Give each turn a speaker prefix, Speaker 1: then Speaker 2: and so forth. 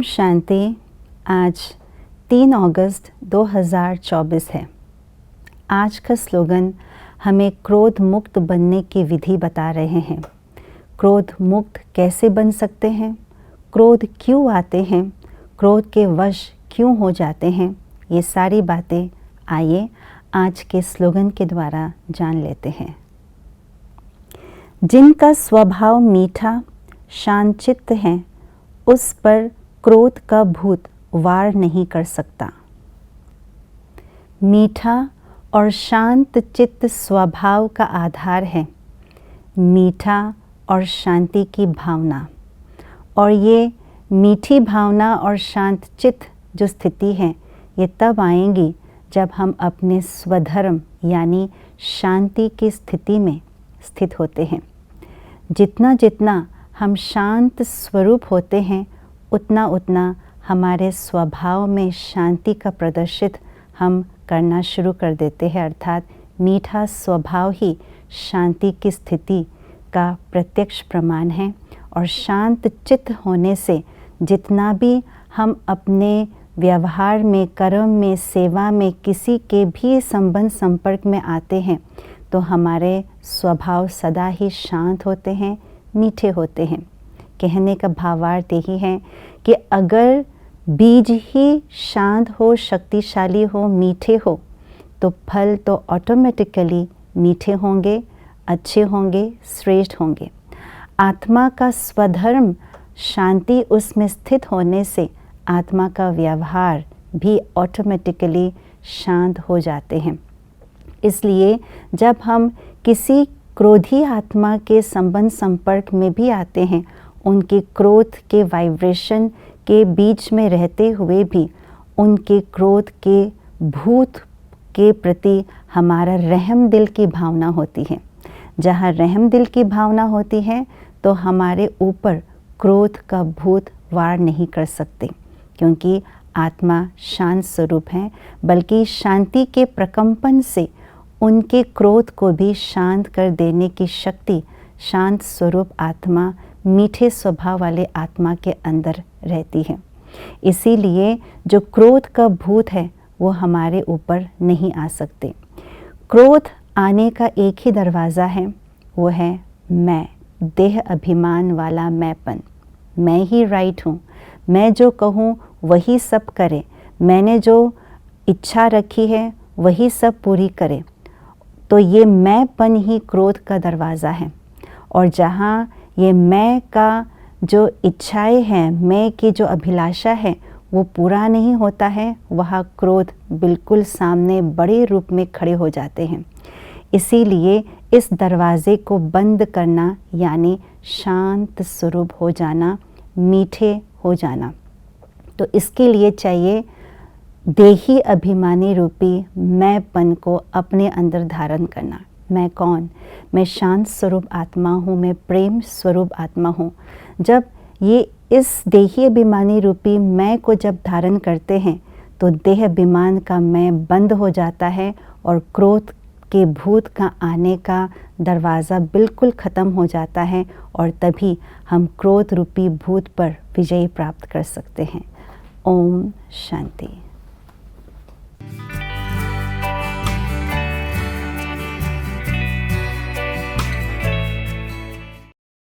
Speaker 1: शांति। आज 3 अगस्त 2024 है। आज का स्लोगन हमें क्रोध मुक्त बनने की विधि बता रहे हैं। क्रोध मुक्त कैसे बन सकते हैं, क्रोध क्यों आते हैं, क्रोध के वश क्यों हो जाते हैं, ये सारी बातें आइए आज के स्लोगन के द्वारा जान लेते हैं। जिनका स्वभाव मीठा शांत चित्त है, उस पर क्रोध का भूत वार नहीं कर सकता। मीठा और शांत चित्त स्वभाव का आधार है, मीठा और शांति की भावना। और ये मीठी भावना और शांत चित्त जो स्थिति है, ये तब आएंगी जब हम अपने स्वधर्म यानी शांति की स्थिति में स्थित होते हैं। जितना जितना हम शांत स्वरूप होते हैं, उतना उतना हमारे स्वभाव में शांति का प्रदर्शित हम करना शुरू कर देते हैं। अर्थात मीठा स्वभाव ही शांति की स्थिति का प्रत्यक्ष प्रमाण है। और शांत चित्त होने से जितना भी हम अपने व्यवहार में, कर्म में, सेवा में किसी के भी संबंध संपर्क में आते हैं, तो हमारे स्वभाव सदा ही शांत होते हैं, मीठे होते हैं। कहने का भावार्थ यही है कि अगर बीज ही शांत हो, शक्तिशाली हो, मीठे हो, तो फल तो ऑटोमेटिकली मीठे होंगे, अच्छे होंगे, श्रेष्ठ होंगे। आत्मा का स्वधर्म शांति उसमें स्थित होने से आत्मा का व्यवहार भी ऑटोमेटिकली शांत हो जाते हैं। इसलिए जब हम किसी क्रोधी आत्मा के संबंध संपर्क में भी आते हैं, उनके क्रोध के वाइब्रेशन के बीच में रहते हुए भी उनके क्रोध के भूत के प्रति हमारा रहम दिल की भावना होती है। जहाँ रहम दिल की भावना होती है, तो हमारे ऊपर क्रोध का भूत वार नहीं कर सकते, क्योंकि आत्मा शांत स्वरूप है। बल्कि शांति के प्रकंपन से उनके क्रोध को भी शांत कर देने की शक्ति शांत स्वरूप आत्मा, मीठे स्वभाव वाले आत्मा के अंदर रहती है। इसीलिए जो क्रोध का भूत है, वो हमारे ऊपर नहीं आ सकते। क्रोध आने का एक ही दरवाज़ा है, वो है मैं, देह अभिमान वाला मैंपन। मैं ही राइट हूँ, मैं जो कहूँ वही सब करे, मैंने जो इच्छा रखी है वही सब पूरी करे। तो ये मैंपन ही क्रोध का दरवाज़ा है। और जहाँ ये मैं का जो इच्छाएं हैं, मैं की जो अभिलाषा है, वो पूरा नहीं होता है, वहाँ क्रोध बिल्कुल सामने बड़े रूप में खड़े हो जाते हैं। इसीलिए इस दरवाज़े को बंद करना यानी शांत स्वरूप हो जाना, मीठे हो जाना। तो इसके लिए चाहिए देही अभिमानी रूपी मैंपन को अपने अंदर धारण करना। मैं कौन? मैं शांत स्वरूप आत्मा हूँ, मैं प्रेम स्वरूप आत्मा हूँ। जब ये इस देही अभिमानी रूपी मैं को जब धारण करते हैं, तो देह अभिमान का मैं बंद हो जाता है और क्रोध के भूत का आने का दरवाज़ा बिल्कुल ख़त्म हो जाता है। और तभी हम क्रोध रूपी भूत पर विजय प्राप्त कर सकते हैं। ओम शांति।